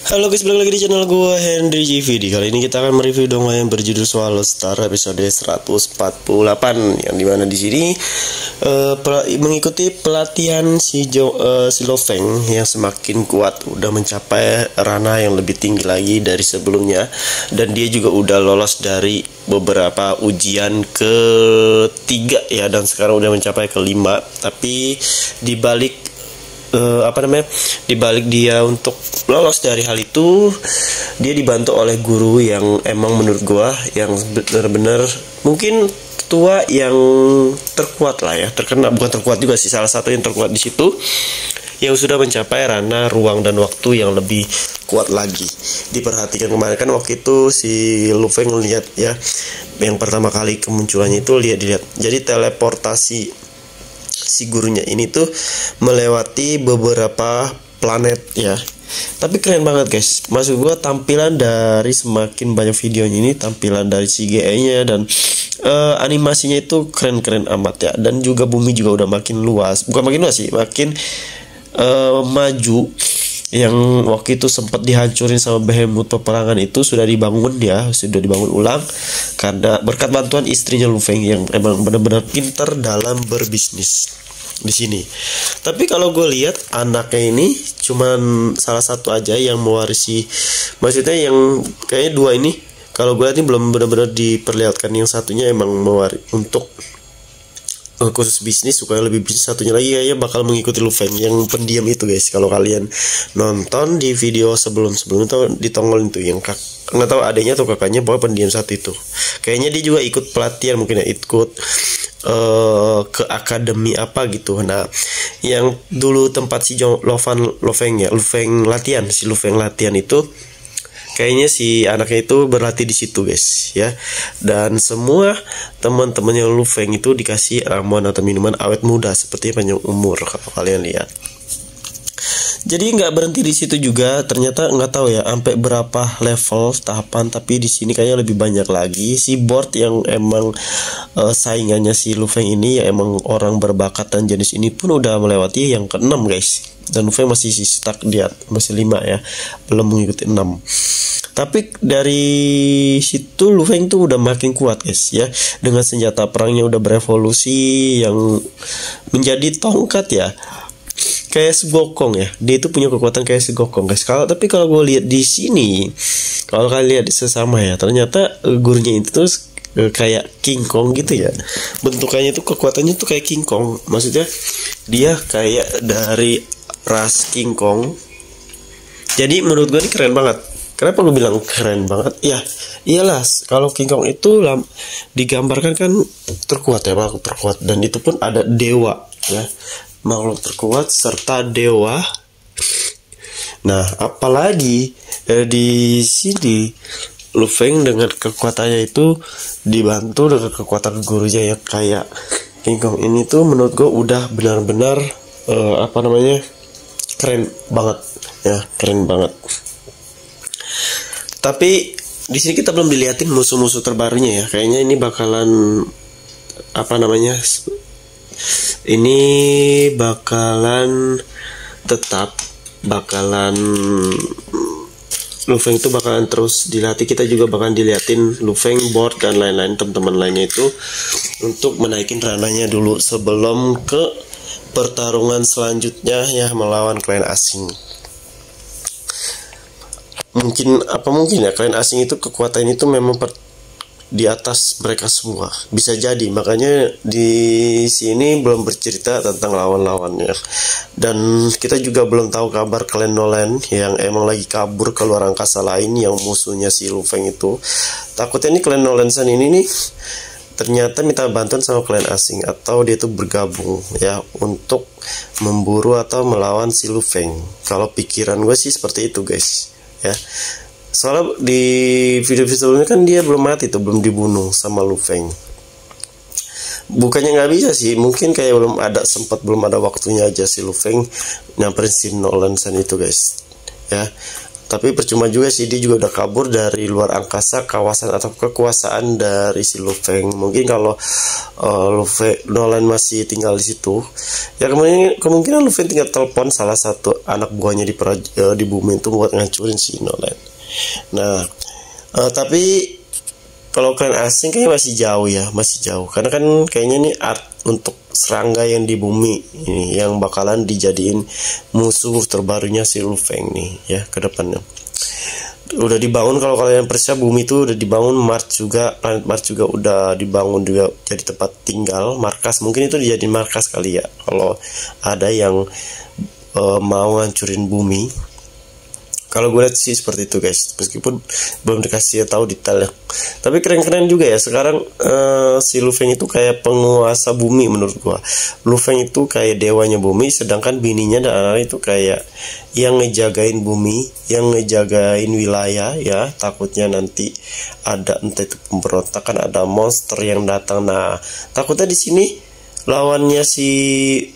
Halo guys, balik lagi di channel gue Henry GVD. Kali ini kita akan mereview dongeng yang berjudul Swallow Star episode 148, yang dimana di sini mengikuti pelatihan si Lo Feng yang semakin kuat, udah mencapai ranah yang lebih tinggi lagi dari sebelumnya, dan dia juga udah lolos dari beberapa ujian ketiga ya, dan sekarang udah mencapai kelima. Tapi dibalik dibalik dia untuk lolos dari hal itu, dia dibantu oleh guru yang emang menurut gua yang benar-benar mungkin tua yang terkuat lah ya, bukan terkuat juga sih, salah satu yang terkuat di situ, yang sudah mencapai ranah ruang dan waktu yang lebih kuat lagi. Diperhatikan kemarin kan waktu itu si Lo Feng ngeliat ya, yang pertama kali kemunculannya itu lihat, jadi teleportasi si gurunya ini tuh melewati beberapa planet ya. Tapi keren banget guys, maksud gua tampilan dari semakin banyak videonya ini, tampilan dari CGI-nya dan animasinya itu keren-keren amat ya. Dan juga bumi juga udah makin luas, bukan makin luas sih, makin maju. Yang waktu itu sempat dihancurin sama Behemoth peperangan itu sudah dibangun ulang karena berkat bantuan istrinya Lo Feng yang emang benar-benar pintar dalam berbisnis di sini. Tapi kalau gue lihat anaknya ini cuman salah satu aja yang mewarisi, maksudnya yang kayaknya dua ini kalau gue lihat ini belum benar-benar diperlihatkan. Yang satunya emang mewarisi untuk khusus bisnis, supaya lebih bisnis. Satunya lagi kayaknya bakal mengikuti Lo Feng yang pendiam itu guys. Kalau kalian nonton di video sebelum-sebelumnya tuh ditongolin tuh yang nggak tahu adanya atau kakaknya, pokoknya pendiam satu itu. Kayaknya dia juga ikut pelatihan mungkin ya, ikut ke akademi apa gitu. Nah, yang dulu tempat si Lo Feng latihan itu, kayaknya si anaknya itu berlatih di situ guys ya. Dan semua teman-temannya Lo Feng itu dikasih ramuan atau minuman awet muda seperti panjang umur kalau kalian lihat. Jadi nggak berhenti di situ juga, ternyata nggak tahu ya sampai berapa level tahapan, tapi di sini kayaknya lebih banyak lagi. Si board yang emang saingannya si Lo Feng ini ya, emang orang berbakat dan jenis ini pun udah melewati yang ke-6 guys. Dan Lo Feng masih stuck masih 5 ya, belum mengikuti 6. Tapi dari situ Lo Feng tuh udah makin kuat guys ya, dengan senjata perangnya udah berevolusi yang menjadi tongkat ya, kayak segokong ya. Dia itu punya kekuatan kayak segokong guys. Tapi kalau gue lihat di sini, kalau kalian lihat sesama ya, ternyata gurunya itu tuh kayak King Kong gitu ya. Bentukannya tuh, kekuatannya tuh kayak King Kong. Maksudnya dia kayak dari ras King Kong. Jadi menurut gue ini keren banget. Kenapa gue bilang keren banget? Ya, iyalah, kalau King Kong itu digambarkan kan terkuat ya, makhluk terkuat, dan itu pun ada dewa ya, makhluk terkuat serta dewa. Nah, apalagi di sini Lo Feng dengan kekuatannya itu dibantu dengan kekuatan gurunya yang kayak King Kong ini tuh, menurut gue udah benar-benar keren banget ya, keren banget. Tapi di sini kita belum dilihatin musuh-musuh terbarunya ya. Kayaknya ini bakalan ini bakalan Lo Feng itu bakalan terus dilatih. Kita juga bakalan diliatin Lo Feng, board dan lain-lain teman-teman lainnya itu untuk menaikin ranahnya dulu sebelum ke pertarungan selanjutnya ya, melawan klien asing. Mungkin ya klien asing itu kekuatan itu memang di atas mereka semua, bisa jadi. Makanya di sini belum bercerita tentang lawan-lawannya, dan kita juga belum tahu kabar klien Nolan yang emang lagi kabur ke luar angkasa lain yang musuhnya si Lo Feng itu. Takutnya ini klien Nolan ini nih ternyata minta bantuan sama klien asing, atau dia itu bergabung ya untuk memburu atau melawan si Lo Feng. Kalau pikiran gue sih seperti itu guys ya. Soalnya di video sebelumnya kan dia belum mati tuh, belum dibunuh sama Lo Feng. Bukannya nggak bisa sih, mungkin kayak belum ada waktunya aja si Lo Feng nyamperin si Nolan itu guys ya. Tapi percuma juga sih, dia juga udah kabur dari luar angkasa, kawasan atau kekuasaan dari si Lu Feng. Mungkin kalau Nolan masih tinggal di situ, ya kemungkinan Lu Feng tinggal telepon salah satu anak buahnya di bumi itu buat ngancurin si Nolan. Nah, tapi kalau klan asing kayaknya masih jauh ya, masih jauh. Karena kan kayaknya nih art untuk serangga yang di bumi ini yang bakalan dijadiin musuh terbarunya si Lu Feng nih ya ke depannya. Udah dibangun, kalau kalian percaya, bumi itu udah dibangun, Mars juga, planet Mars juga udah dibangun juga jadi tempat tinggal, markas. Mungkin itu dijadiin markas kali ya kalau ada yang mau ngancurin bumi. Kalau gue lihat sih seperti itu guys, meskipun belum dikasih tahu detailnya. Tapi keren-keren juga ya sekarang. Si Lu Feng itu kayak penguasa bumi menurut gue. Lu Feng itu kayak dewanya bumi, sedangkan bininya dan anaknya itu kayak yang ngejagain bumi, yang ngejagain wilayah ya. Takutnya nanti ada entah itu pemberontakan, ada monster yang datang. Nah, takutnya di sini lawannya si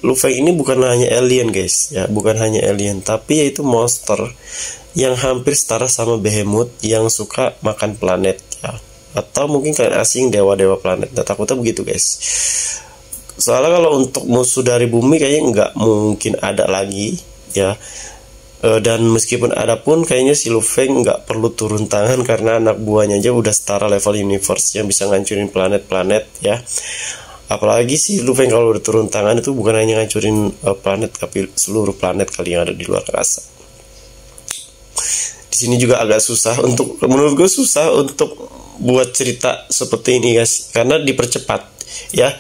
Lu Feng ini bukan hanya alien guys ya, bukan hanya alien, tapi yaitu monster yang hampir setara sama Behemoth yang suka makan planet ya, atau mungkin kalian asing dewa-dewa planet. Nah, takutnya begitu guys. Soalnya kalau untuk musuh dari bumi kayaknya nggak mungkin ada lagi ya. Dan meskipun ada pun kayaknya si Lu Feng nggak perlu turun tangan karena anak buahnya aja udah setara level universe yang bisa ngancurin planet-planet ya. Apalagi si Lu Feng kalau udah turun tangan itu bukan hanya ngancurin planet, tapi seluruh planet kali yang ada di luar angkasa. Di sini juga agak susah untuk, menurut gue susah untuk buat cerita seperti ini guys, karena dipercepat ya.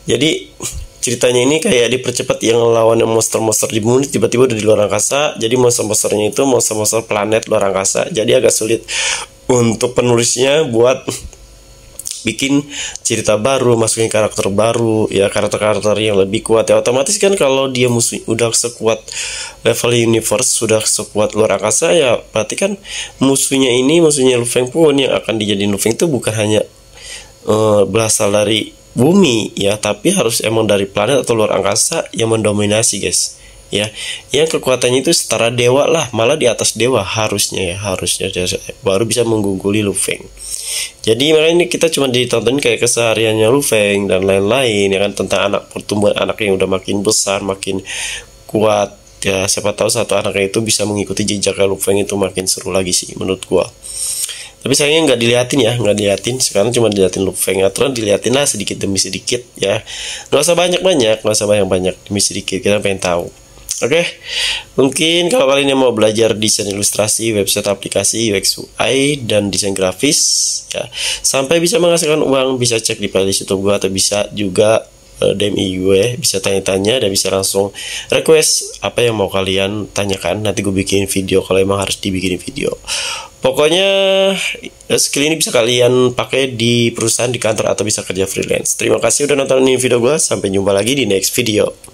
Jadi ceritanya ini kayak dipercepat, yang lawan monster-monster di bumi tiba-tiba udah di luar angkasa. Jadi monster-monsternya itu monster-monster planet luar angkasa. Jadi agak sulit untuk penulisnya buat bikin cerita baru, masukin karakter baru ya, karakter-karakter yang lebih kuat ya. Otomatis kan kalau dia musuh udah sekuat level universe, sudah sekuat luar angkasa ya, berarti kan musuhnya Lu Feng pun yang akan dijadiin Lu Feng itu bukan hanya berasal dari bumi ya, tapi harus emang dari planet atau luar angkasa yang mendominasi guys ya, yang kekuatannya itu setara dewa lah, malah di atas dewa harusnya ya, harusnya baru bisa mengungguli Lu Feng. Jadi makanya ini kita cuma ditontonin kayak kesehariannya Lu Feng dan lain-lain ya kan, tentang pertumbuhan anak yang udah makin besar, makin kuat ya. Siapa tahu satu anaknya itu bisa mengikuti jejak Lu Feng, itu makin seru lagi sih menurut gua. Tapi sayangnya nggak diliatin ya, nggak diliatin. Sekarang cuma diliatin Lu Feng, aturan diliatin lah sedikit demi sedikit ya. Nggak usah banyak-banyak, nggak usah banyak-banyak, demi sedikit kita pengen tahu. Oke, mungkin kalau kalian yang mau belajar desain ilustrasi, website, aplikasi, UX UI, dan desain grafis ya, sampai bisa menghasilkan uang, bisa cek di playlist YouTube gue, atau bisa juga DM gue, bisa tanya-tanya dan bisa langsung request apa yang mau kalian tanyakan. Nanti gue bikin video kalau emang harus dibikin video. Pokoknya skill ini bisa kalian pakai di perusahaan, di kantor, atau bisa kerja freelance. Terima kasih udah nonton video gue, sampai jumpa lagi di next video.